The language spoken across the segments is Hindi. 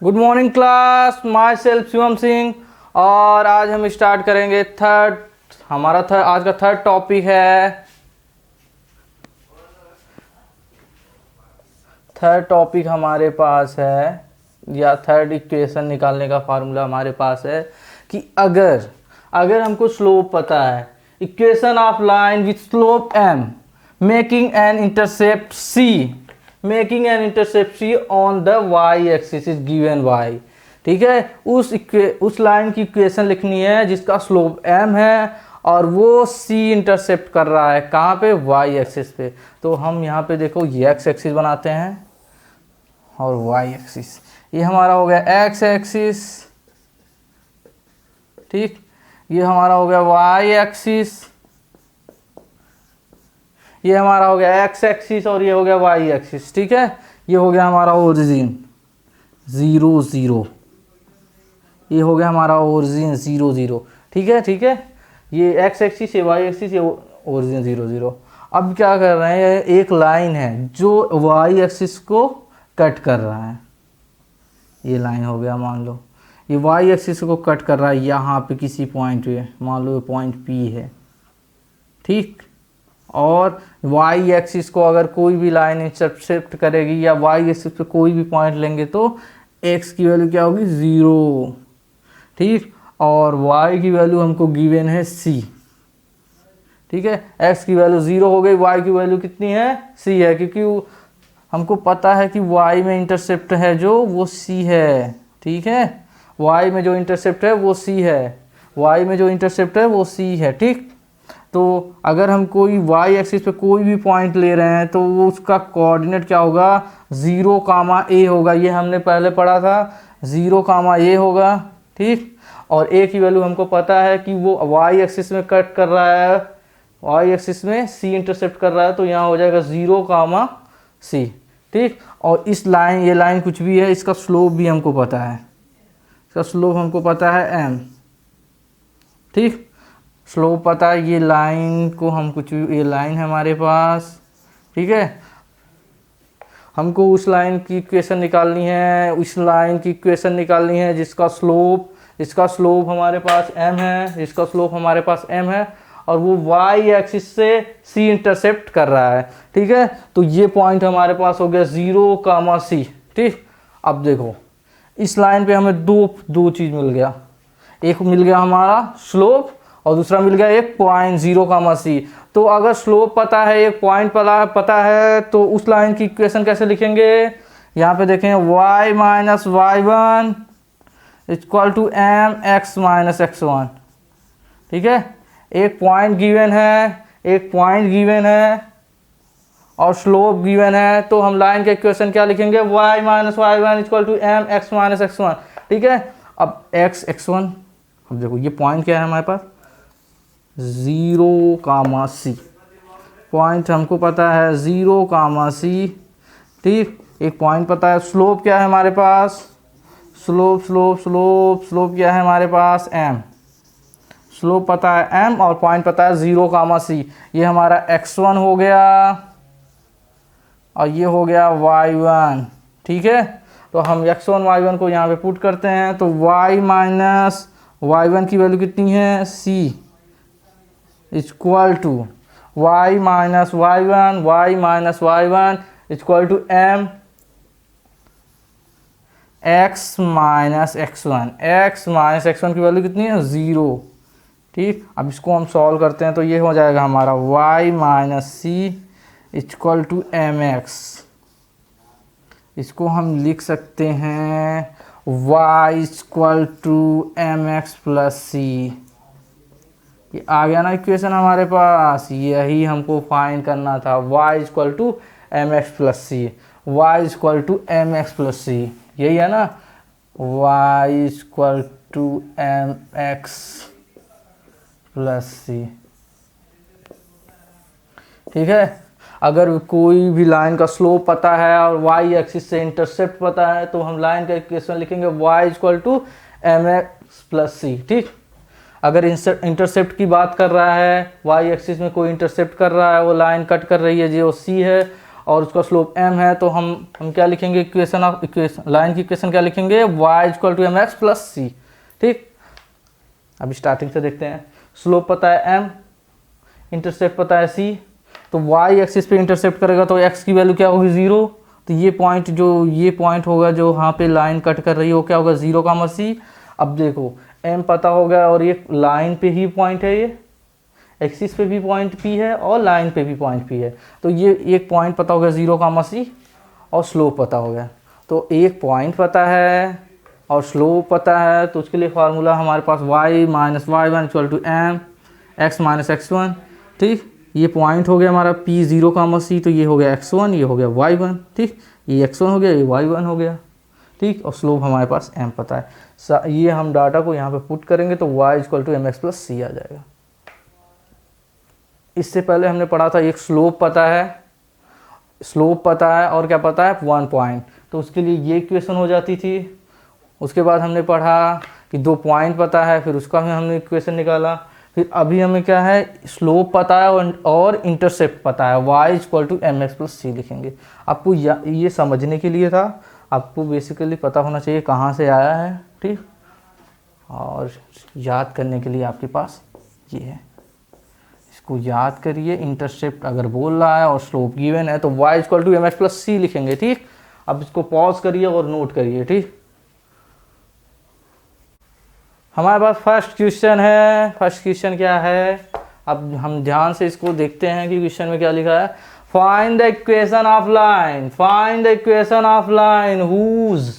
Good morning class, my self Shivam Singh. और आज हम स्टार्ट करेंगे आज का थर्ड टॉपिक है। थर्ड टॉपिक हमारे पास है, या थर्ड इक्वेशन निकालने का फार्मूला हमारे पास है कि अगर हमको स्लोप पता है, equation of line with slope m making an intercept c on the y axis is given y। ठीक है, उस लाइन की इक्वेशन लिखनी है जिसका स्लोप m है और वो c इंटरसेप्ट कर रहा है कहाँ पे, y एक्सिस पे। तो हम यहाँ पे देखो ये x एक्सिस बनाते हैं और y एक्सिस, ये हमारा हो गया x एक्सिस, ठीक, ये हमारा हो गया y एक्सिस, ये हमारा हो गया x एक्सिस और ये हो गया y एक्सिस। ठीक है, ये हो गया हमारा ओरिजिन 0 0, ये हो गया हमारा ओरिजिन 0 0। ठीक है, ये x एक्सिस, ये y एक्सिस, ये ओरिजिन 0 0। अब क्या कर रहे हैं, एक लाइन है जो y एक्सिस को कट कर रहा है, ये लाइन हो गया, मान लो ये y एक्सिस को कट कर रहा है यहाँ पे किसी पॉइंट पे, मान लो पॉइंट P है, ठीक। और y एक्सिस को अगर कोई भी लाइन इंटरसेप्ट करेगी या y एक्सिस पे कोई भी पॉइंट लेंगे तो x की वैल्यू क्या होगी, 0, ठीक। और y की वैल्यू हमको गिवन है c, ठीक है। x की वैल्यू 0 हो गई, y की वैल्यू कितनी है, c है, क्योंकि हमको पता है कि y में इंटरसेप्ट है जो वो c है, ठीक है। y में जो इंटरसेप्ट है वो c है, ठीक। तो अगर हम कोई y एक्सिस पे कोई भी पॉइंट ले रहे हैं तो वो उसका कोऑर्डिनेट क्या होगा, 0, a होगा। ये हमने पहले पढ़ा था, 0, a होगा, ठीक। और a की वैल्यू हमको पता है कि वो y एक्सिस में कट कर रहा है, y एक्सिस में c इंटरसेप्ट कर रहा है, तो यहाँ हो जाएगा 0, c, ठीक। और इस लाइन, ये लाइन कुछ भी है, इसका स्लोप भी हमको पता है, इसका स्लोप हमको पता है m, ठीक। स्लोप पता है, ये लाइन को हम कुछ भी, ये लाइन है हमारे पास, ठीक है। हमको उस लाइन की इक्वेशन निकालनी है, उस लाइन की इक्वेशन निकालनी है जिसका स्लोप हमारे पास m है, जिसका स्लोप हमारे पास m है और वो y एक्सिस से c इंटरसेप्ट कर रहा है, ठीक है। तो ये पॉइंट हमारे पास हो गया 0, c, ठीक। अब देखो इस लाइन पे हमें दो चीज़ मिल गया, एक मिल गया हमारा स्लोप और दूसरा मिल गया एक पॉइंट 0, c। तो अगर स्लोप पता है, एक पॉइंट पता है, तो उस लाइन की इक्वेशन कैसे लिखेंगे, यहाँ पे देखें y minus y1 equal to m x minus x1, ठीक है। एक पॉइंट गिवन है और स्लोप गिवन है, तो हम लाइन का इक्वेशन क्या लिखेंगे, y minus y1 equal to m x minus x1, ठीक है। अब x x1, अब देखो ये पॉइंट क्या है हमारे पास, 0, c, पॉइंट हमको पता है 0, c, ठीक। एक पॉइंट पता है, स्लोप क्या है हमारे पास, स्लोप क्या है हमारे पास, m, स्लोप पता है m और पॉइंट पता है 0, c। ये हमारा x1 हो गया और ये हो गया y1, ठीक है। तो हम x1 y1 को यहाँ पे पुट करते हैं, तो y माइनस y1 की वैल्यू कितनी है, c equal to y minus y1 equal to m x minus x1 की वैल्यू कितनी है, 0, ठीक। अब इसको हम सॉल्व करते हैं तो ये हो जाएगा हमारा y minus c equal to mx। इसको हम लिख सकते हैं y equal to mx plus c। ये आ गया ना इक्वेशन हमारे पास, यही हमको फाइंड करना था, y equal to mx plus c, यही है ना, y equal to mx plus c, ठीक है। अगर कोई भी लाइन का स्लोप पता है और y एक्सिस से इंटरसेप्ट पता है तो हम लाइन का इक्वेशन लिखेंगे y equal to mx plus c, ठीक। अगर इंटरसेप्ट की बात कर रहा है, y एक्सिस में कोई इंटरसेप्ट कर रहा है, वो लाइन कट कर रही है जो c है, और उसका स्लोप m है, तो हम क्या लिखेंगे, इक्वेशन लाइन की इक्वेशन क्या लिखेंगे, y equal to m x plus c. ठीक, अभी स्टार्टिंग से देखते हैं। स्लोप पता है m, इंटरसेप्ट पता है c, तो y एक्सिस पे इंटरसेप्ट करेगा तो x की वैल्यू क्या होगी 0। तो ये पॉइंट होगा जो यहाँ पे लाइन कट कर रही है वो क्या होगा 0 का c। अब देखो m पता होगा और ये लाइन पे ही पॉइंट है, ये एक्सिस पे भी पॉइंट P है और लाइन पे भी पॉइंट P है, तो ये एक पॉइंट पता होगा 0 का c और स्लोप पता हो गया। तो एक पॉइंट पता है और स्लोप पता है, तो उसके लिए फार्मूला हमारे पास y minus y one equal to m x minus x one. ठीक, ये पॉइंट हो गया हमारा P 0 का c, तो ये हो गया x1, ये हो गया y1। ठीक, ये x1 हो गया, ये y1 हो गया। ठीक, और स्लोप हमारे पास m पता है। ये हम डाटा को यहाँ पे पुट करेंगे तो y equal to m x plus c आ जाएगा। इससे पहले हमने पढ़ा था एक स्लोप पता है और क्या पता है 1 पॉइंट, तो उसके लिए ये इक्वेशन हो जाती थी। उसके बाद हमने पढ़ा कि 2 पॉइंट पता है, फिर उसका भी हमने इक्वेशन निकाला। फिर अभी हमें क्या है, स्लोप पता है और इंटरसेप्ट पता है, y equal to m x plus c लिखेंगे। आपको ये समझने के लिए था, आपको बेसिकली पता होना चाहिए कहाँ से आया है। ठीक, और याद करने के लिए आपके पास ये है, इसको याद करिए। इंटरसेप्ट अगर बोल रहा है और स्लोप गिवन है तो y equal to m x plus c लिखेंगे। ठीक, अब इसको पॉज करिए और नोट करिए। ठीक, हमारे पास फर्स्ट क्वेश्चन है। फर्स्ट क्वेश्चन क्या है, अब हम ध्यान से इसको देखते हैं कि क्वेश्चन में क्या लिखा है। Find the equation of line whose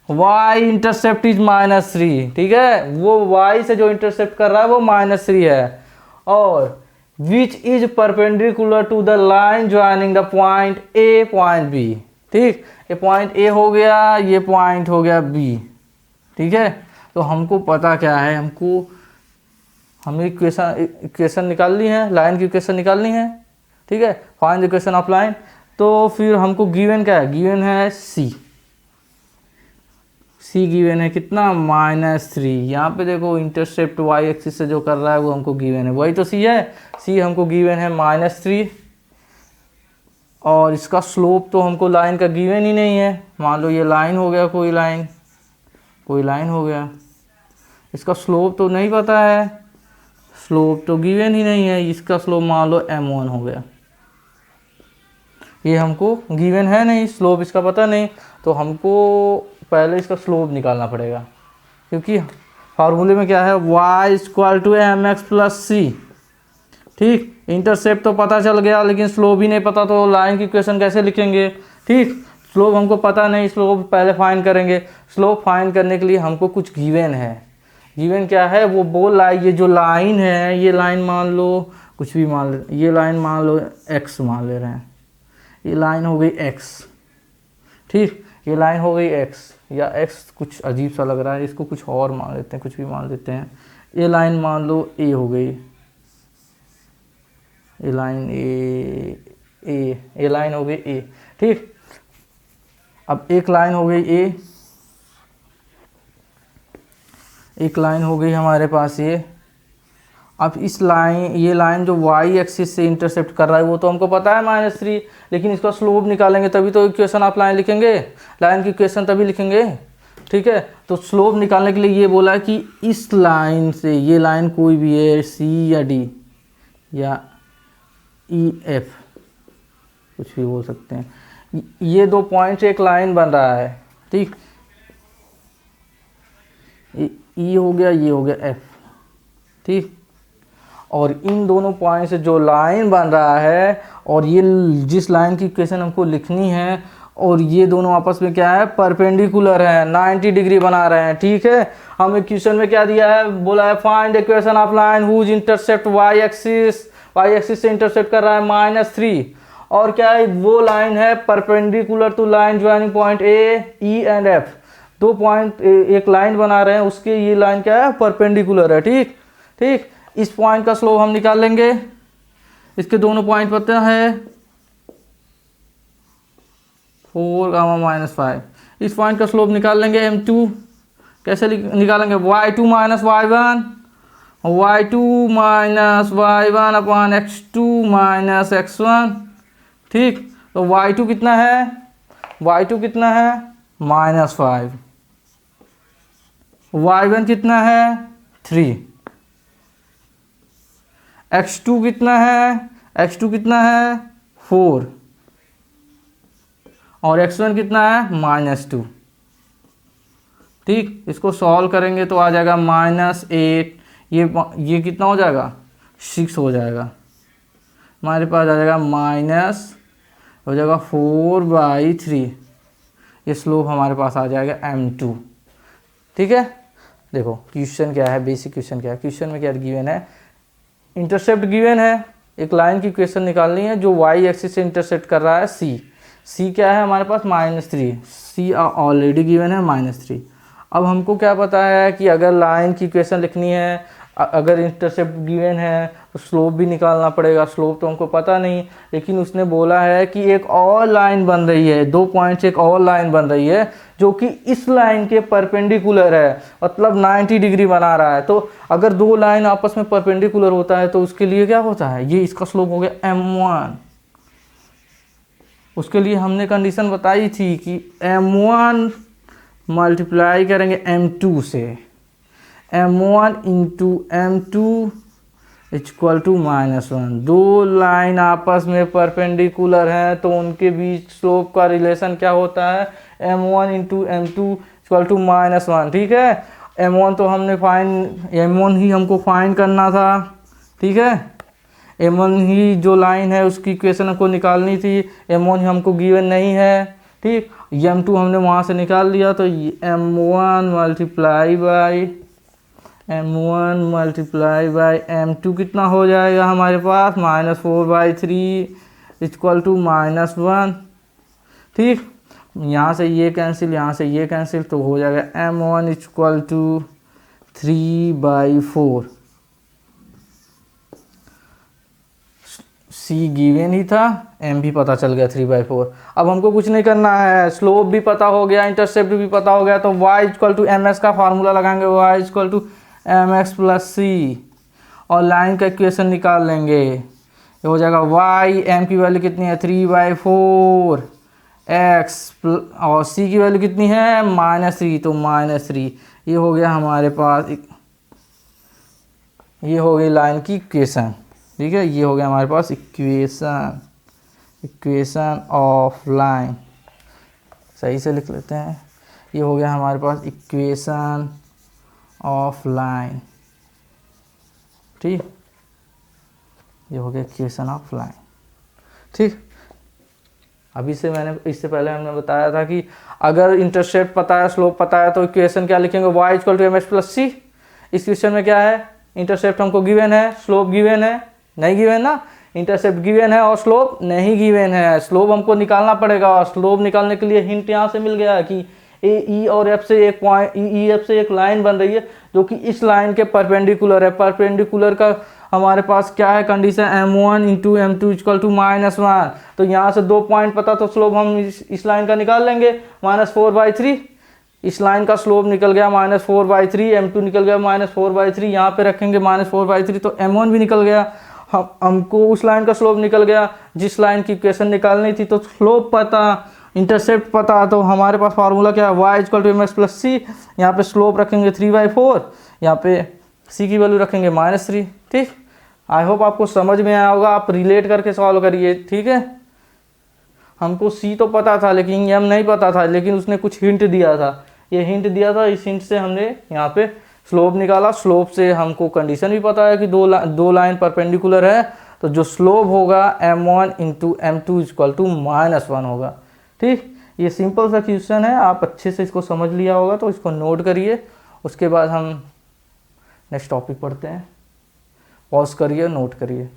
y intercept is -3। ठीक है, वो y से जो इंटरसेप्ट कर रहा है वो -3 है, और which is perpendicular to the line joining the point A point B। ठीक, ये पॉइंट A हो गया, ये पॉइंट हो गया B। ठीक है, तो हमको पता क्या है, हमें इक्वेशन निकालनी है, लाइन की इक्वेशन निकालनी है। ठीक है, find the equation of line. तो फिर हमको गिवन क्या है, गिवन है c गिवन है कितना, -3। यहाँ पे देखो इंटरसेप्ट y एक्सिस से जो कर रहा है वो हमको गिवन है, वही तो c है। c हमको गिवन है -3, और इसका स्लोप तो हमको लाइन का गिवन ही नहीं है। मान लो ये लाइन हो गया, कोई लाइन हो गया, इसका स्लोप तो नहीं पता है, स्लोप तो गिवन ही नहीं है। इसका स्लोप मान लो m1 हो गया, ये हमको गिवन है नहीं, स्लोप इसका पता नहीं, तो हमको पहले इसका स्लोप निकालना पड़ेगा, क्योंकि फार्मूले में क्या है, y equal to m x plus c. ठीक, इंटरसेप्ट तो पता चल गया लेकिन स्लोप ही नहीं पता, तो लाइन की इक्वेशन कैसे लिखेंगे। ठीक, स्लोप हमको पता नहीं, स्लोप पहले फाइंड करेंगे। स्लोप फाइंड करने के लिए हमको कुछ गिवन है। गिवन क्या है, वो बोल रहा है ये जो लाइन है, ये लाइन मान लो कुछ भी मान ले, ये लाइन मान लो x मान ले रहे हैं, ये लाइन हो गई x। ठीक, ये लाइन हो गई x, या x कुछ अजीब सा लग रहा है, इसको कुछ और मान लेते हैं, कुछ भी मान लेते हैं। ये लाइन मान लो a हो गई, ये लाइन ये लाइन हो गई a। ठीक, अब एक लाइन हो गई a, एक लाइन हो गई हमारे पास ये। अब ये लाइन जो y एक्सिस से इंटरसेप्ट कर रहा है वो तो हमको पता है -3, लेकिन इसका स्लोप निकालेंगे तभी तो इक्वेशन ऑफ लाइन लिखेंगे, लाइन की इक्वेशन तभी लिखेंगे। ठीक है, तो स्लोप निकालने के लिए ये बोला है कि इस लाइन से, ये लाइन कोई भी है, C या D या EF कुछ भी बोल सकते हैं, ये 2 पॉइंट से एक लाइन बन रहा है। ठीक, E हो गया, ये हो गया F। ठीक, और इन दोनों पॉइंट से जो लाइन बन रहा है, और ये जिस लाइन की इक्वेशन हमको लिखनी है, और ये दोनों आपस में क्या है, परपेंडिकुलर है, 90 डिग्री बना रहे हैं। ठीक है, हमें क्वेश्चन में क्या दिया है, बोला है find the equation of line whose intercept y axis से इंटरसेप्ट कर रहा है -3, और क्या है, वो लाइन है perpendicular to line joining point A, E and F। 2 point एक लाइन बना रहे हैं, उसके ये लाइन क्या है, परपेंडिकुलर है। ठीक, इस पॉइंट का स्लोप हम निकाल लेंगे, इसके दोनों पॉइंट पता है 4, -5। इस पॉइंट का स्लोप निकाल लेंगे m2। कैसे निकालेंगे, y2 minus y1 upon x2 minus x1। ठीक, तो y2 कितना है, y2 कितना है -5, y1 कितना है 3, x2 कितना है, x2 कितना है 4 और x1 कितना है -2। ठीक, इसको सॉल्व करेंगे तो आ जाएगा -8, ये कितना हो जाएगा 6 हो जाएगा, हमारे पास आ जाएगा माइनस हो जाएगा 4/3, ये स्लोप हमारे पास आ जाएगा m2। ठीक है, देखो क्वेश्चन क्या है, बेसिक क्वेश्चन क्या है, क्वेश्चन में क्या गिवन है, इंटरसेप्ट गिवन है, एक लाइन की इक्वेशन निकालनी है जो y एक्सिस से इंटरसेप्ट कर रहा है c क्या है हमारे पास -3, c ऑलरेडी गिवन है -3। अब हमको क्या पता है कि अगर लाइन की इक्वेशन लिखनी है, अगर इंटरसेप्ट गिवन है तो स्लोप भी निकालना पड़ेगा, स्लोप तो हमको पता नहीं, लेकिन उसने बोला है कि एक और लाइन बन रही है, 2 पॉइंट से एक और लाइन बन रही है जो कि इस लाइन के परपेंडिकुलर है, मतलब 90 डिग्री बना रहा है। तो अगर 2 लाइन आपस में परपेंडिकुलर होता है तो उसके लिए क्या होता है, ये इसका स्लोप हो गया m1। उसके लिए हमने कंडीशन बताई थी कि m1 मल्टीप्लाई करेंगे m2 से, m1 into m2 equal to -1। 2 line आपस में परपेंडिकुलर हैं तो उनके बीच स्लोप का रिलेशन क्या होता है, m1 into m2 equal to -1। ठीक है, m1 तो हमने m1 ही हमको फाइंड करना था। ठीक है, m1 ही जो लाइन है उसकी इक्वेशन हमको निकालनी थी, m1 हमको गिवन नहीं है। ठीक, m2 हमने वहाँ से निकाल लिया, तो m1 मल्टीप्लाई बाई m2 कितना हो जाएगा हमारे पास -4/3 इक्वल टू -1। ठीक, यहाँ से ये कैंसिल, यहाँ से ये कैंसिल, तो हो जाएगा m1 equal to 3/4। c given ही था, m भी पता चल गया 3/4। अब हमको कुछ नहीं करना है, स्लोप भी पता हो गया, इंटरसेप्ट भी पता हो गया, तो y इक्वल टू mx का फार्मूला लगाएंगे, y equal to mx plus c और लाइन का इक्वेशन निकाल लेंगे। ये हो जाएगा y, m की वैल्यू कितनी है 3/4, x और c की वैल्यू कितनी है -3, तो -3। ये हो गया हमारे पास, ये हो गई लाइन की इक्वेशन। ठीक है, ये हो गया हमारे पास इक्वेशन ऑफ लाइन, सही से लिख लेते हैं, ये हो गया हमारे पास इक्वेशन ऑफ लाइन। ठीक, ये हो गया इक्वेशन ऑफ लाइन। ठीक, अभी से इससे पहले हमने बताया था कि अगर इंटरसेप्ट पता है, स्लोप पता है, तो इक्वेशन क्या लिखेंगे, y equal to mx plus c। इस क्वेश्चन में क्या है, इंटरसेप्ट हमको गिवन है, स्लोप गिवन है, नहीं गिवन ना, इंटरसेप्ट गिवन है और स्लोप नहीं गिवन है। स्लोप हमको निकालना पड़ेगा, और स्लोप निकालने के लिए हिंट यहाँ से मिल गया कि ई और एफ से एक पॉइंट, ई एफ से एक लाइन बन रही है जो कि इस लाइन के परपेंडिकुलर है। परपेंडिकुलर का हमारे पास क्या है condition, m1 into m2 equal to -1। तो यहाँ से 2 पॉइंट पता, तो स्लोप हम इस लाइन का निकाल लेंगे -4/3। इस लाइन का स्लोप निकल गया -4/3, m2 निकल गया -4/3, यहाँ पे रखेंगे -4/3, तो m1 भी निकल गया। हमको उस लाइन का स्लोप निकल गया जिस लाइन की इक्वेशन निकालनी थी। तो स्लोप पता, इंटरसेप्ट पता, तो हमारे पास फार्मूला क्या है, y equal to mx plus c। यहाँ पे स्लोप रखेंगे 3/4, यहाँ पे c की वैल्यू रखेंगे -3। ठीक, आई होप आपको समझ में आया होगा, आप रिलेट करके सॉल्व करिए। ठीक है, हमको c तो पता था लेकिन m नहीं पता था, लेकिन उसने कुछ हिंट दिया था, ये हिंट दिया था, इस हिंट से हमने यहाँ पे स्लोप निकाला। स्लोप से हमको कंडीशन भी पता है कि दो लाइन परपेंडिकुलर है, तो जो स्लोप होगा m1 into m2 equal to -1 होगा। ठीक, ये सिंपल सा क्वेश्चन है, आप अच्छे से इसको समझ लिया होगा, तो इसको नोट करिए। उसके बाद हम नेक्स्ट टॉपिक पढ़ते हैं, पॉज करिए, नोट करिए।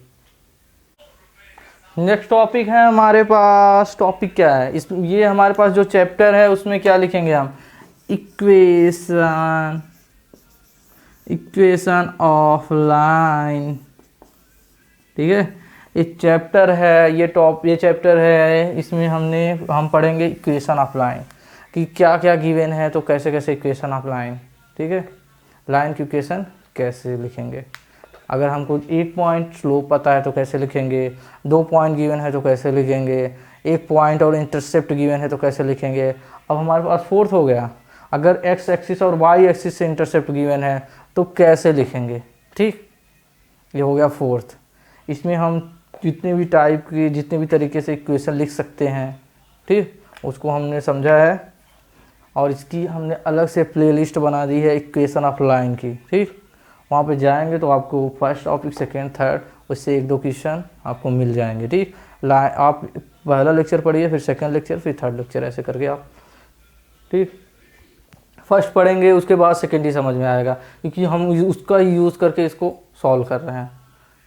नेक्स्ट टॉपिक है हमारे पास, टॉपिक क्या है ये हमारे पास जो चैप्टर है उसमें क्या लिखेंगे हम, इक्वेशन ऑफ लाइन। ठीक है, एक चैप्टर है, ये चैप्टर है, इसमें हम पढ़ेंगे इक्वेशन ऑफ लाइन कि क्या क्या गिवन है, तो कैसे कैसे इक्वेशन ऑफ लाइन। ठीक है, लाइन की इक्वेशन कैसे लिखेंगे, अगर हमको 1 पॉइंट स्लोप पता है तो कैसे लिखेंगे, 2 पॉइंट गिवन है तो कैसे लिखेंगे, एक पॉइंट और इंटरसेप्ट गिवन है तो कैसे लिखेंगे। अब हमारे पास फोर्थ हो गया, अगर एक्स एक्सिस और वाई एक्सिस से इंटरसेप्ट गिवन है तो कैसे लिखेंगे। ठीक, ये हो गया फोर्थ। इसमें हम जितने भी टाइप की जितने भी तरीके से इक्वेशन लिख सकते हैं, ठीक, उसको हमने समझा है और इसकी हमने अलग से प्लेलिस्ट बना दी है इक्वेशन ऑफ लाइन की। ठीक, वहाँ पे जाएंगे तो आपको फर्स्ट टॉपिक सेकेंड थर्ड उससे एक दो क्वेश्चन आपको मिल जाएंगे। ठीक, आप पहला लेक्चर पढ़िए, फिर सेकेंड लेक्चर, फिर थर्ड लेक्चर, ऐसे करके आप, ठीक, फर्स्ट पढ़ेंगे उसके बाद सेकेंड ही समझ में आएगा, क्योंकि हम उसका यूज़ करके इसको सॉल्व कर रहे हैं।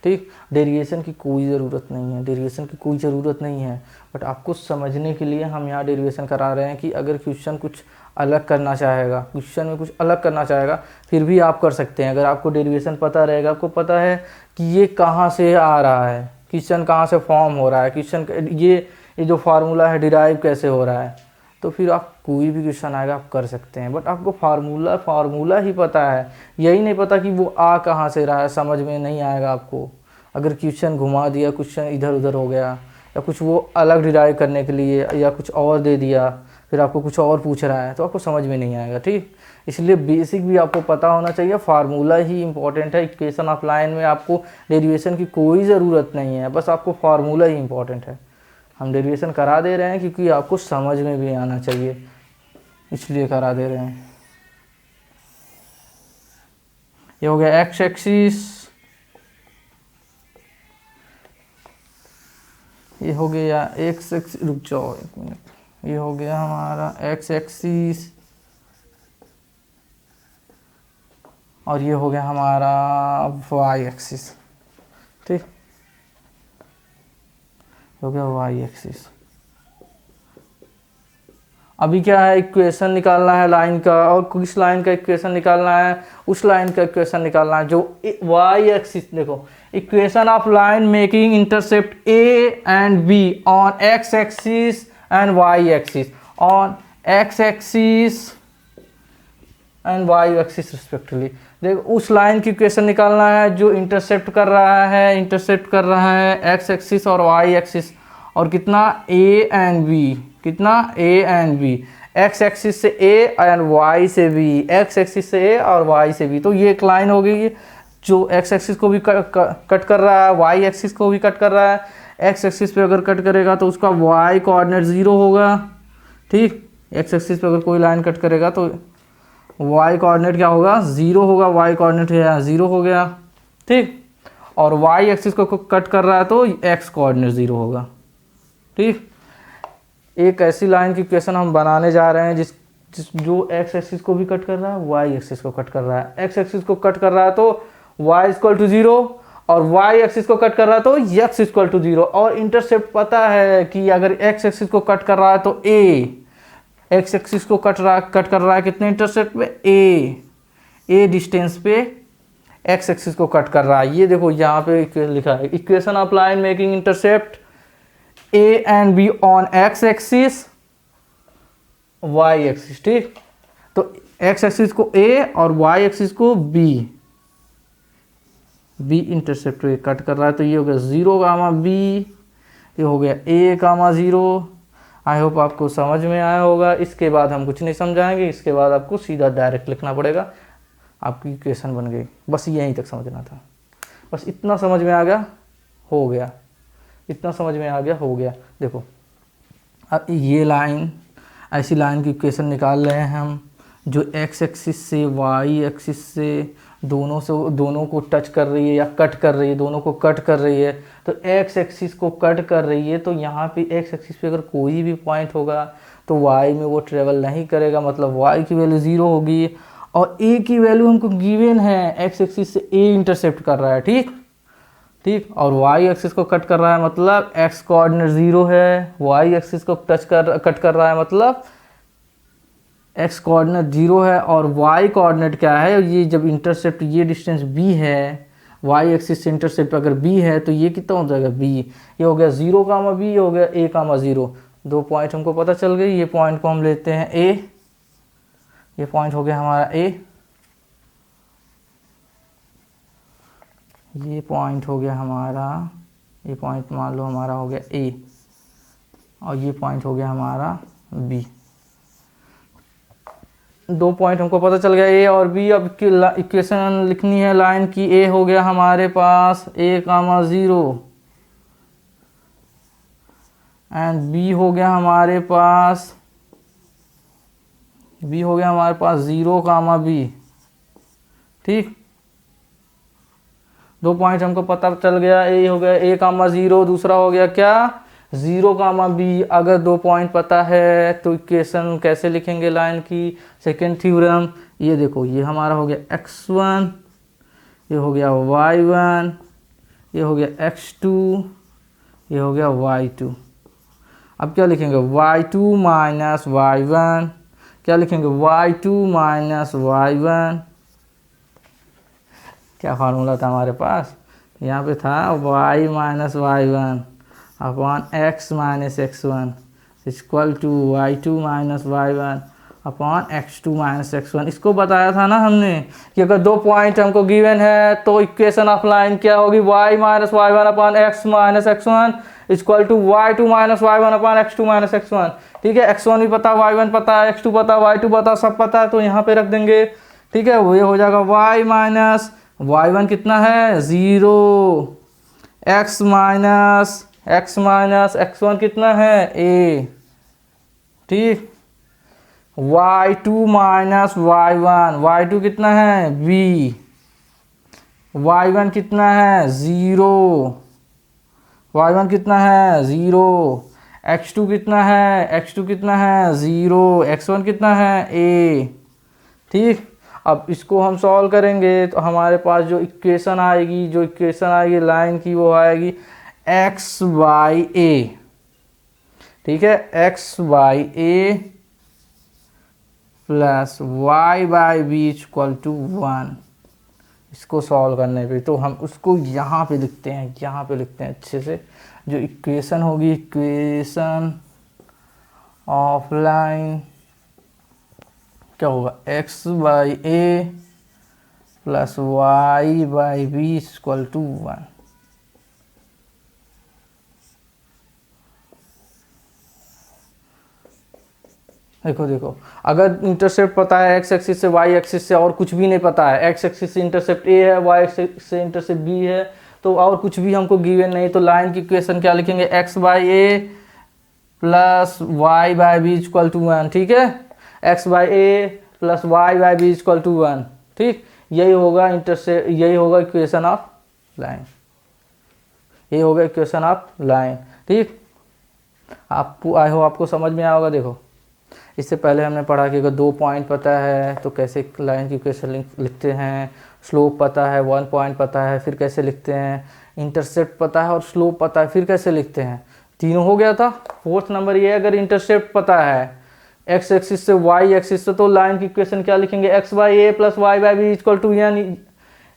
ठीक, डेरिवेशन की कोई ज़रूरत नहीं है, डेरिवेशन की कोई ज़रूरत नहीं है, बट आपको समझने के लिए हम यहाँ डेरिवेशन करा रहे हैं कि अगर क्वेश्चन कुछ अलग करना चाहेगा, क्वेश्चन में कुछ अलग करना चाहेगा, फिर भी आप कर सकते हैं। अगर आपको डेरिवेशन पता रहेगा, आपको पता है कि ये कहाँ से आ रहा है, क्वेश्चन कहाँ से फॉर्म हो रहा है, क्वेश्चन ये जो फार्मूला है डिराइव कैसे हो रहा है, तो फिर आप कोई भी क्वेश्चन आएगा आप कर सकते हैं। बट आपको फार्मूला ही पता है, यही नहीं पता कि वो आ कहाँ से रहा है, समझ में नहीं आएगा आपको। अगर क्वेश्चन घुमा दिया, क्वेश्चन इधर उधर हो गया, या कुछ वो अलग डिराइव करने के लिए या कुछ और दे दिया, फिर आपको कुछ और पूछ रहा है, तो आपको समझ में नहीं आएगा। ठीक, इसलिए बेसिक भी आपको पता होना चाहिए, फार्मूला ही इंपॉर्टेंट है। इक्वेशन ऑफ लाइन में आपको डेरिवेशन की कोई ज़रूरत नहीं है, बस आपको फार्मूला ही इंपॉर्टेंट है। हम डेरिवेशन करा दे रहे हैं क्योंकि आपको समझ में भी आना चाहिए, इसलिए करा दे रहे हैं। ये हो गया एक्स एक्सिस, ये हो गया एक्स एक्सिस, रुक जाओ एक मिनट, ये हो गया हमारा एक्स एक्सिस और ये हो गया हमारा वाई एक्सिस। ठीक, हो गया वाई एक्सिस। अभी क्या है, इक्वेशन निकालना है लाइन का, और किस लाइन का इक्वेशन निकालना है, उस लाइन का इक्वेशन निकालना है जो वाई एक्सिस। देखो, equation of line making intercept a and b on x axis and y axis, on x axis and y axis respectively. देखो, उस लाइन की इक्वेशन निकालना है जो इंटरसेप्ट कर रहा है एक्स एक्सिस और वाई एक्सिस, और कितना ए एंड बी, कितना a and b, x axis से ए एंड वाई से बी, एक्स एक्सिस से ए और वाई से बी। तो ये एक लाइन हो गई जो एक्स एक्सिस को भी कट कर रहा है, वाई एक्सिस को भी कट कर रहा है। एक्स एक्सिस पे अगर कट करेगा तो उसका वाई कोऑर्डिनेट 0 होगा। ठीक, एक्स एक्सिस पे अगर कोई लाइन कट करेगा तो वाई कोऑर्डिनेट क्या होगा, 0 होगा, वाई कोऑर्डिनेट है 0 हो गया। ठीक, और वाई एक्सिस को कट कर रहा है तो एक्स कोऑर्डिनेट 0 होगा। ठीक, एक ऐसी लाइन की इक्वेशन हम बनाने जा रहे हैं जो एक्स एक्सिस को भी कट कर रहा है, वाई एक्सिस को कट कर रहा है। एक्स एक्सिस को कट कर रहा है तो y इक्वल टू 0, और वाई एक्सिस को कट कर रहा है तो x इक्वल टू 0। और इंटरसेप्ट पता है कि अगर एक्स एक्सिस को कट कर रहा है तो एक्स एक्सिस को कट कर रहा है कितने इंटरसेप्ट पे, a डिस्टेंस पे एक्स एक्सिस को कट कर रहा है। ये देखो यहाँ पे लिखा है, equation of line making intercept a and b on x axis y axis. ठीक, तो x एक्सिस को a और y एक्सिस को b इंटरसेप्ट पे कट कर रहा है, तो ये हो गया 0 गामा b, ये हो गया a गामा 0। आई होप आपको समझ में आया होगा। इसके बाद हम कुछ नहीं समझाएंगे, इसके बाद आपको सीधा डायरेक्ट लिखना पड़ेगा, आपकी इक्वेशन बन गई। बस यहीं तक समझना था, बस इतना समझ में आ गया, हो गया, इतना समझ में आ गया, हो गया। देखो, अब ये लाइन, ऐसी लाइन की इक्वेशन निकाल रहे हैं हम जो एक्स एक्सिस से वाई एक्सिस से दोनों को टच कर रही है या कट कर रही है, दोनों को कट कर रही है। तो एक्स एक्सिस को कट कर रही है, तो यहाँ पे एक्स एक्सिस पे अगर कोई भी पॉइंट होगा तो वाई में वो ट्रेवल नहीं करेगा, मतलब वाई की वैल्यू 0 होगी। और ए की वैल्यू हमको गिवन है, एक्स एक्सिस से ए इंटरसेप्ट कर रहा है। ठीक, और वाई एक्सिस को कट कर रहा है, मतलब एक्स कोऑर्डिनेट 0 है, वाई एक्सिस को कट कर रहा है, मतलब एक्स कोऑर्डिनेट 0 है। और वाई कोऑर्डिनेट क्या है, ये जब इंटरसेप्ट ये डिस्टेंस b है, वाई एक्सिस से इंटरसेप्ट अगर b है तो ये कितना हो जाएगा b, ये हो गया 0 कामा b, ये हो गया a कामा 0। दो पॉइंट हमको पता चल गई। ये पॉइंट को हम लेते हैं a, ये पॉइंट हो गया हमारा a, ये पॉइंट हो गया हमारा, ये पॉइंट मान लो हमारा हो गया a, और ये पॉइंट हो गया हमारा बी। 2 पॉइंट हमको पता चल गया ए और बी। अब इक्वेशन लिखनी है लाइन की। ए हो गया हमारे पास a,0 एंड बी हो गया हमारे पास 0, बी। ठीक, 2 पॉइंट हमको पता चल गया। ए हो गया a,0, दूसरा हो गया क्या 0, बी। अगर 2 पॉइंट पता है तो इक्वेशन कैसे लिखेंगे लाइन की। सेकेंड थ्योरम, ये देखो, ये हमारा हो गया x1, ये हो गया y1, ये हो गया x2, ये हो गया y2। अब क्या लिखेंगे y2 माइनस y1, क्या लिखेंगे y2 माइनस y1। क्या फार्मूला था हमारे पास, यहाँ पे था y minus y1 upon x minus x1 equal to y2 minus y1 upon x2 minus x1। इसको बताया था ना हमने कि अगर 2 पॉइंट हमको गिवन है तो इक्वेशन ऑफ लाइन क्या होगी, y minus y1 upon x minus x1 equal to y2 minus y1 upon x2 minus x1। ठीक है, x1 भी पता, y1 पता, x2 पता, y2 पता, सब पता है, तो यहाँ पे रख देंगे। ठीक है, वो ये हो जाएगा y माइनस y1 कितना है 0, x माइनस x1 कितना है a। ठीक, y2 माइनस y1 कितना है b, y1 कितना है 0, y1 कितना है 0, x2 कितना है 0, x1 कितना है a। ठीक, अब इसको हम सॉल्व करेंगे तो हमारे पास जो इक्वेशन आएगी लाइन की, वो आएगी x बाई a। ठीक है, x by a plus y by b equal to 1। इसको सॉल्व करने पे तो हम उसको यहाँ पे लिखते हैं अच्छे से। जो इक्वेशन होगी, इक्वेशन ऑफ लाइन क्या होगा, x by a plus y by b equal to 1। देखो, अगर इंटरसेप्ट पता है x एक्सिस से y एक्सिस से और कुछ भी नहीं पता है, x एक्सिस से इंटरसेप्ट a है, y एक्सिस से इंटरसेप्ट b है, तो और कुछ भी हमको गिवन नहीं, तो लाइन की इक्वेशन क्या लिखेंगे, x by a plus y by b equal to 1। ठीक है, x by a plus y by b equal to 1। ठीक, यही होगा इक्वेशन ऑफ लाइन, ये होगा इक्वेशन ऑफ लाइन। ठीक, आपको आई हो आपको समझ में आया होगा। देखो, इससे पहले हमने पढ़ा कि अगर 2 पॉइंट पता है तो कैसे लाइन की इक्वेशन लिखते हैं, स्लोप पता है, 1 पॉइंट पता है फिर कैसे लिखते हैं, इंटरसेप्ट पता है और स्लोप पता है फिर कैसे लिखते हैं। तीनों हो गया था। 4th नंबर ये, अगर इंटरसेप्ट पता है x एक्सिस से y एक्सिस से, तो लाइन की इक्वेशन क्या लिखेंगे, x by a plus y by b equal to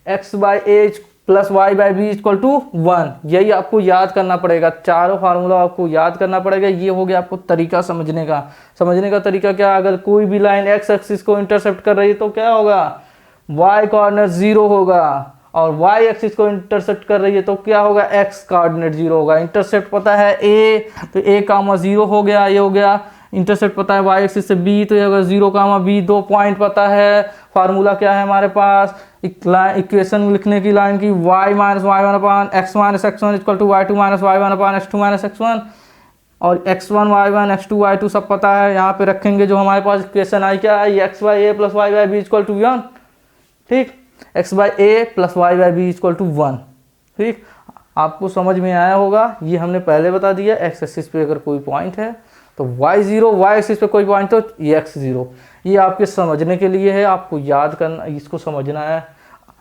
x by a plus y by b equal to 1। यही आपको याद करना पड़ेगा, चारों फार्मूला आपको याद करना पड़ेगा। ये हो गया आपको तरीका समझने का तरीका क्या, अगर कोई भी लाइन x एक्सिस को इंटरसेप्ट कर रही है तो क्या होगा, y कोऑर्डिनेट 0 होगा, और y एक्सिस को इंटरसेप्ट कर रही है तो क्या होगा, x कोऑर्डिनेट 0 होगा। इंटरसेप्ट पता है a तो a, 0 हो गया, ये हो गया। इंटरसेप्ट पता है y एक्सिस से b तो ये होगा 0, b। 2 पॉइंट पता है, फार्मूला क्या है हमारे पास, इक्वेशन लिखने की लाइन की, y minus y1 upon x minus x1 equal to y2 minus y1 upon x2 minus x1, और x1 y1 x2 y2 सब पता है। यहाँ पे रखेंगे जो हमारे पास इक्वेशन आई, क्या है, x by a plus y by b equal to 1। ठीक, x by a plus y by b equal to 1। ठीक, आपको समझ में आया होगा। ये हमने पहले बता दिया, x एक्सिस पे अगर कोई पॉइंट है तो y0, y एक्सिस पे कोई पॉइंट तो x0। ये आपके समझने के लिए है, आपको याद करना, इसको समझना है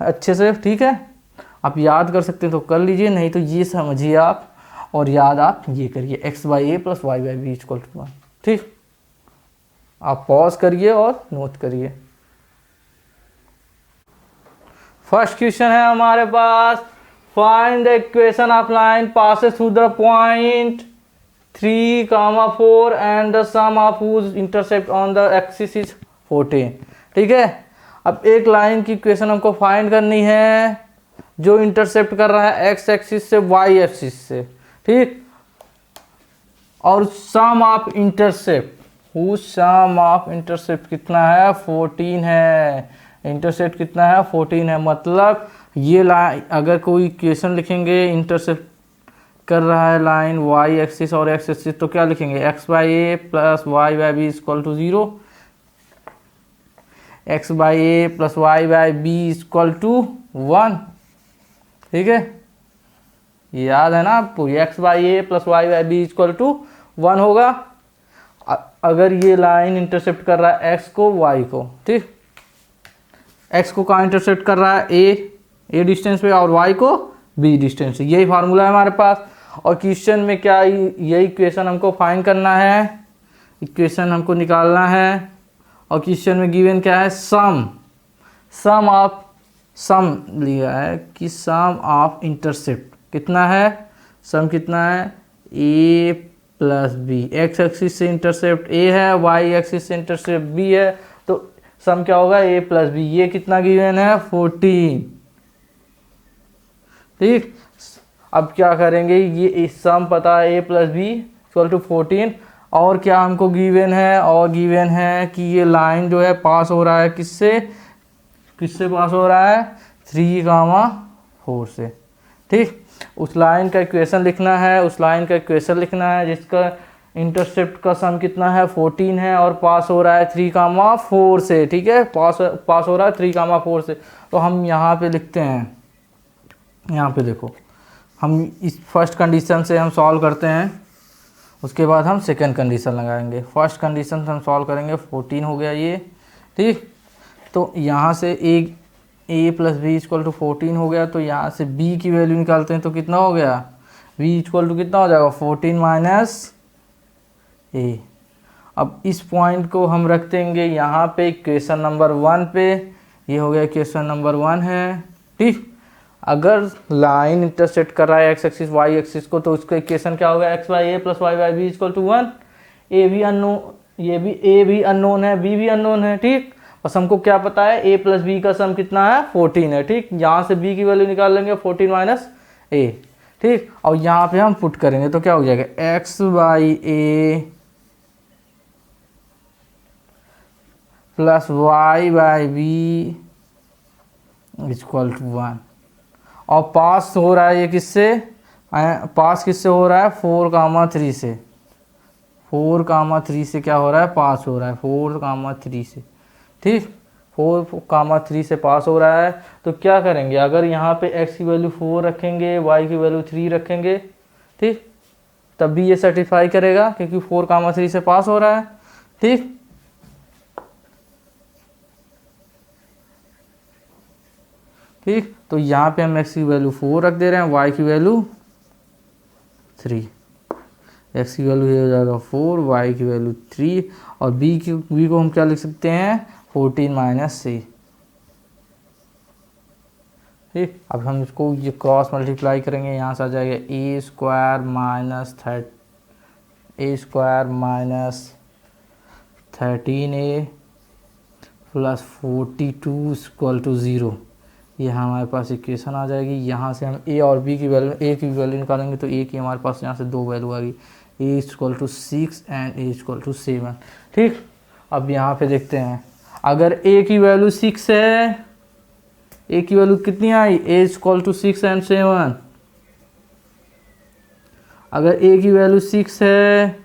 अच्छे से। ठीक है, आप याद कर सकते हैं तो कर लीजिए, नहीं तो ये समझिए आप और याद आप ये करिए, x by a plus y by b equal to 1। ठीक, आप पॉज करिए और नोट करिए। फर्स्ट क्वेश्चन है हमारे पास, find the equation of line passes through the point 3, 4 and the sum of whose intercept on the axis is 14। ठीक है, अब एक लाइन की इक्वेशन हमको फाइंड करनी है जो इंटरसेप्ट कर रहा है x एक्सिस से y एक्सिस से। ठीक, और सम ऑफ इंटरसेप्ट, उस सम ऑफ इंटरसेप्ट कितना है 14 है, इंटरसेप्ट कितना है 14 है। मतलब ये लाइन अगर कोई इक्वेशन लिखेंगे इंटरसेप्ट कर रहा है लाइन वाई एक्सिस और एक्स एक्सिस, तो क्या लिखेंगे x by a plus y by b equal to 0, x by a plus y by b equal to 1। ठीक है, याद है ना आपको, x by a plus y by b equal to 1 होगा अगर ये लाइन इंटरसेप्ट कर रहा है एक्स को वाई को। ठीक, एक्स को कहाँ इंटरसेप्ट कर रहा है ए डिस्टेंस पे और वाई को बी डिस्टेंस, यही फार्मूला है हमारे पास। और क्वेश्चन में क्या यही इक्वेशन हमको फाइंड करना है, इक्वेशन हमको निकालना है। और क्वेश्चन में गिवन क्या है सम ऑफ, सम लिया है कि सम ऑफ इंटरसेप्ट कितना है, सम कितना है ए प्लस बी, एक्स एक्सिस से इंटरसेप्ट ए है, वाई एक्सिस से इंटरसेप्ट बी है, तो सम क्या होगा ए प्लस बी। ये कितना गिवन है 14। ठीक, अब क्या करेंगे, ये सम पता है ए प्लस बी इक्वल टू 14, और क्या हमको गिवन है, और गिवन है कि ये लाइन जो है पास हो रहा है किससे पास हो रहा है 3,4 से। ठीक, उस लाइन का इक्वेशन लिखना है, उस लाइन का इक्वेशन लिखना है जिसका इंटरसेप्ट का सम कितना है 14 है और पास हो रहा है 3,4 से। ठीक है, पास हो रहा है 3,4 से। तो हम यहाँ पे लिखते हैं, यहाँ पे देखो, हम इस फर्स्ट कंडीशन से हम सॉल्व करते हैं, उसके बाद हम सेकंड कंडीशन लगाएंगे। फर्स्ट कंडीशन से हम सॉल्व करेंगे, 14 हो गया ये। ठीक, तो यहाँ से ए प्लस बी इक्वल टू 14 हो गया, तो यहाँ से b की वैल्यू निकालते हैं तो कितना हो गया, b इक्वल टू कितना हो जाएगा 14 माइनस ए। अब इस पॉइंट को हम रख देंगे यहाँ पे इक्वेशन नंबर 1 पे, ये हो गया इक्वेशन नंबर 1 है। ठीक, अगर लाइन इंटरसेक्ट कर रहा है एक्स एक्सिस वाई एक्सिस को, तो उसका इक्वेशन क्या होगा x by a plus y by b equal to 1। A भी अननोन, ये भी ए भी अननोन है, बी भी अननोन है। ठीक, बस हमको क्या पता है ए प्लस बी का सम कितना है 14 है। ठीक, यहाँ से बी की वैल्यू निकाल लेंगे 14 माइनस ए। ठीक, और यहाँ पे हम पुट करेंगे तो क्या हो जाएगा x by a plus y by b equal to 1। और पास हो रहा है ये किससे, पास किससे हो रहा है 4,3 से, 4,3 से क्या हो रहा है पास हो रहा है 4,3 से। ठीक, 4,3 से पास हो रहा है। तो क्या करेंगे, अगर यहाँ पे x की वैल्यू 4 रखेंगे, y की वैल्यू 3 रखेंगे, ठीक, तब भी ये सेटिस्फाई करेगा क्योंकि 4,3 से पास हो रहा है। ठीक, ठीक, तो यहाँ पे हम x की वैल्यू 4 रख दे रहे हैं, y की वैल्यू 3, x की वैल्यू ये हो जाएगा 4, y की वैल्यू 3, और b को हम क्या लिख सकते हैं 14 माइनस सी। ठीक, अब हम इसको ये क्रॉस मल्टीप्लाई करेंगे, यहाँ से आ जाएगा a square minus 13a plus 42 equal to 0। ये हमारे पास इक्वेशन आ जाएगी। यहाँ से हम a और b की वैल्यू, a की वैल्यू निकालेंगे तो a की हमारे पास यहाँ से 2 वैल्यू आ गई, a equal to 6 and a equal to 7। ठीक, अब यहाँ पे देखते हैं, अगर a की वैल्यू 6 है, a की वैल्यू कितनी आई a इक्वल टू 6 एंड 7। अगर a की वैल्यू 6 है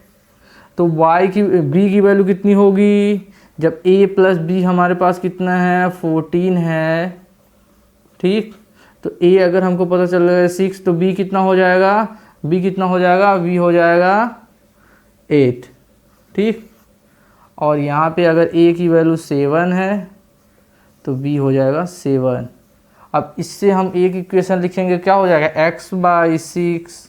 तो b की वैल्यू कितनी होगी, जब a प्लस b हमारे पास कितना है 14 है। ठीक, तो a अगर हमको पता चल रहा है 6, तो b कितना हो जाएगा, b हो जाएगा 8। ठीक, और यहाँ पे अगर a की वैल्यू 7 है तो b हो जाएगा 7। अब इससे हम एक इक्वेशन लिखेंगे, क्या हो जाएगा x by 6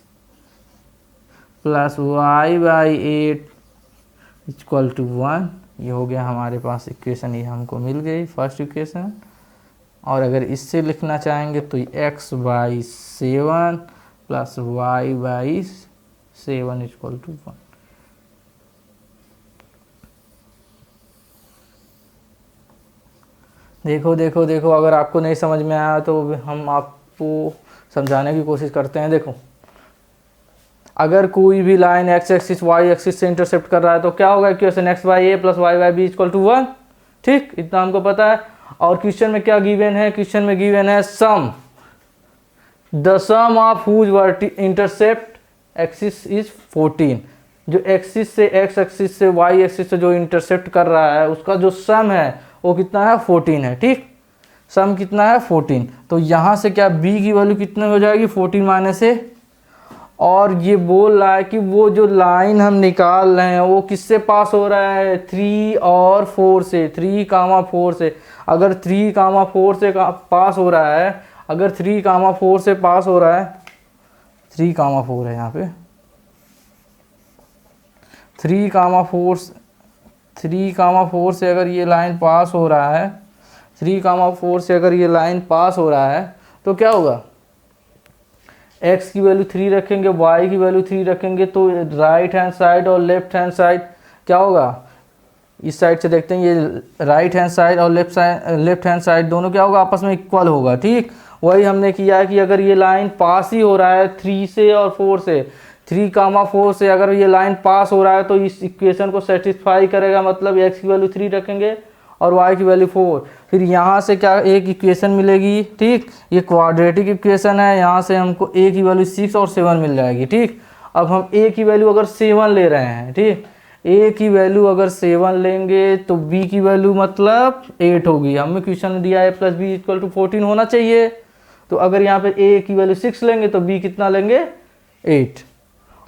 plus y by 8 equal to 1। ये हो गया हमारे पास इक्वेशन, ये हमको मिल गई फर्स्ट इक्वेशन। और अगर इससे लिखना चाहेंगे तो x by 7 plus y by 7 equal to 1। देखो, अगर आपको नहीं समझ में आया तो हम आपको समझाने की कोशिश करते हैं। देखो, अगर कोई भी line x axis y axis से इंटरसेप्ट कर रहा है तो क्या होगा equation x by a plus y by b equal to 1। ठीक, इतना हमको पता है। और क्वेश्चन में क्या गिवन है, क्वेश्चन में गिवन है sum, the sum of whose intercept axis is 14। जो एक्सिस से एक्स एक्सिस से वाई एक्सिस से जो इंटरसेप्ट कर रहा है उसका जो सम है वो कितना है 14 है। ठीक, सम कितना है 14। तो यहाँ से क्या b की वैल्यू कितने हो जाएगी 14 माइनस ए। और ये बोल रहा है कि वो जो लाइन हम निकाल रहे हैं वो किससे पास हो रहा है 3 और 4 से, 3,4 से। अगर 3,4 से पास हो रहा है, अगर 3,4 से पास हो रहा है, 3,4 है यहाँ पे, 3,4 से अगर ये लाइन पास हो रहा है, 3,4 से अगर ये लाइन पास हो रहा है तो क्या होगा, x की वैल्यू 3 रखेंगे, y की वैल्यू 3 रखेंगे, तो राइट हैंड साइड और लेफ्ट हैंड साइड क्या होगा, इस साइड से देखते हैं, ये राइट हैंड साइड और लेफ्ट हैंड साइड दोनों क्या होगा, आपस में इक्वल होगा। ठीक, वही हमने किया है कि अगर ये लाइन पास ही हो रहा है 3 से और 4 से, 3,4 से अगर ये लाइन पास हो रहा है तो इस इक्वेशन को सेटिस्फाई करेगा। मतलब x की वैल्यू 3 रखेंगे और y की वैल्यू 4। फिर यहाँ से क्या एक इक्वेशन मिलेगी। ठीक, ये क्वाड्रेटिक इक्वेशन है, यहाँ से हमको a की वैल्यू 6 और 7 मिल जाएगी। ठीक, अब हम a की वैल्यू अगर 7 ले रहे हैं, ठीक, a की वैल्यू अगर 7 लेंगे तो b की वैल्यू मतलब 8 होगी। हमें क्वेश्चन में दिया है प्लस b इक्वल टू 14 होना चाहिए। तो अगर यहाँ पे a की वैल्यू 6 लेंगे तो b कितना लेंगे 8,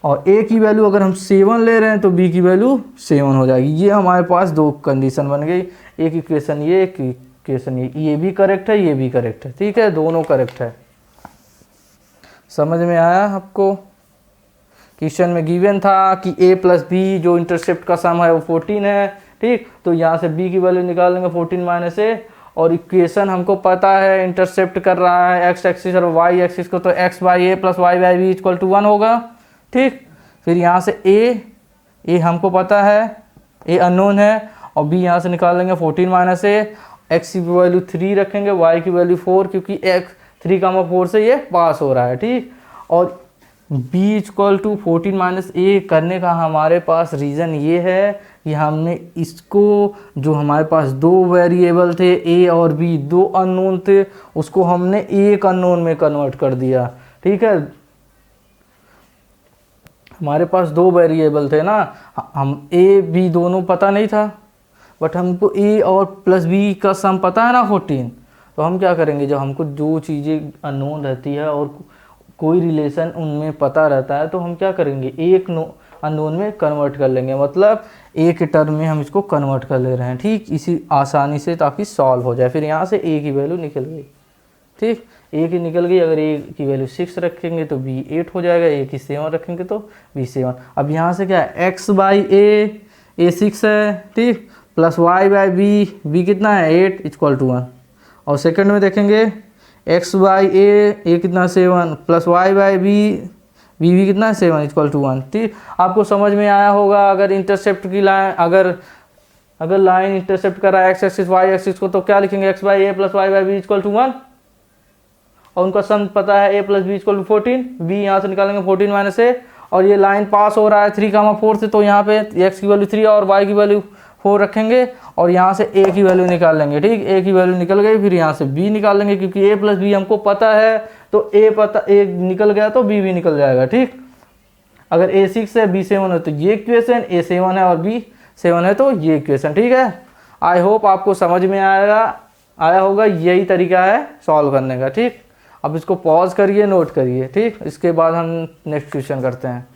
और a की वैल्यू अगर हम 7 ले रहे हैं तो b की वैल्यू 7 हो जाएगी। ये हमारे पास दो कंडीशन बन गई, एक इक्वेशन ये, एक इक्वेशन ये भी करेक्ट है, ये भी करेक्ट है। ठीक है, दोनों करेक्ट है। समझ में आया आपको? क्वेश्चन में गिवन था कि a प्लस बी जो इंटरसेप्ट का सम है वो 14 है। ठीक, तो यहाँ से b की वैल्यू निकाल लेंगे 14 माइनस a, और इक्वेशन हमको पता है इंटरसेप्ट कर रहा है x एक्सिस और y एक्सिस को, तो x by a plus y by b equal to 1 होगा। ठीक, फिर यहाँ से a हमको पता है, a अननोन है, और b यहाँ से निकाल लेंगे 14 माइनस a, x की वैल्यू 3 रखेंगे, y की वैल्यू 4, क्योंकि x 3,4 से ये पास हो रहा है। ठीक, और b equal to 14 minus a करने का हमारे पास रीज़न ये है कि हमने इसको, जो हमारे पास दो वेरिएबल थे a और b, दो अननोन थे, उसको हमने एक अननोन में कन्वर्ट कर दिया। ठीक है, हमारे पास दो वेरिएबल थे ना, हम a b दोनों पता नहीं था, बट हमको a और प्लस b का सम पता है ना 14। तो हम क्या करेंगे, जब हमको जो चीज़ें अननोन रहती है और कोई रिलेशन उनमें पता रहता है तो हम क्या करेंगे, एक अननोन में कन्वर्ट कर लेंगे। मतलब एक टर्म में हम इसको कन्वर्ट कर ले रहे हैं। ठीक, इसी आसानी से, ताकि सॉल्व हो जाए। फिर यहाँ से a की वैल्यू निकल गई। ठीक, a की निकल गई। अगर a की वैल्यू 6 रखेंगे तो b 8 हो जाएगा, a की 7 रखेंगे तो b 7। अब यहाँ से क्या है, x बाई a 6 है, ठीक, प्लस y बाई b कितना है 8 इक्वल टू 1। और सेकंड में देखेंगे x बाई a कितना 7, प्लस y बाई b कितना है 7 इक्वल टू 1। ठीक, आपको समझ में आया होगा। अगर इंटरसेप्ट की लाइन, अगर लाइन इंटरसेप्ट कर रहा है x एक्सिस y एक्सिस को, तो क्या लिखेंगे, x by a plus y by b equal to 1, और उनका सम पता है a plus b equal to 14, b यहाँ से निकालेंगे 14 माइनस a, और ये लाइन पास हो रहा है 3,4 से, तो यहाँ पे x की वैल्यू 3 और y की वैल्यू 4 रखेंगे, और यहाँ से a की वैल्यू निकाल लेंगे। ठीक, a की वैल्यू निकल गई। फिर यहाँ से b निकाल लेंगे, क्योंकि a प्लस बी हमको पता है, तो a निकल गया तो b भी निकल जाएगा। ठीक, अगर a 6 है b 7 है तो ये इक्वेशन, a 7 है और b 7 है तो ये इक्वेशन। ठीक है, आई होप आपको समझ में आया होगा। यही तरीका है सॉल्व करने का। ठीक, अब इसको पॉज करिए, नोट करिए। ठीक, इसके बाद हम नेक्स्ट क्वेश्चन करते हैं।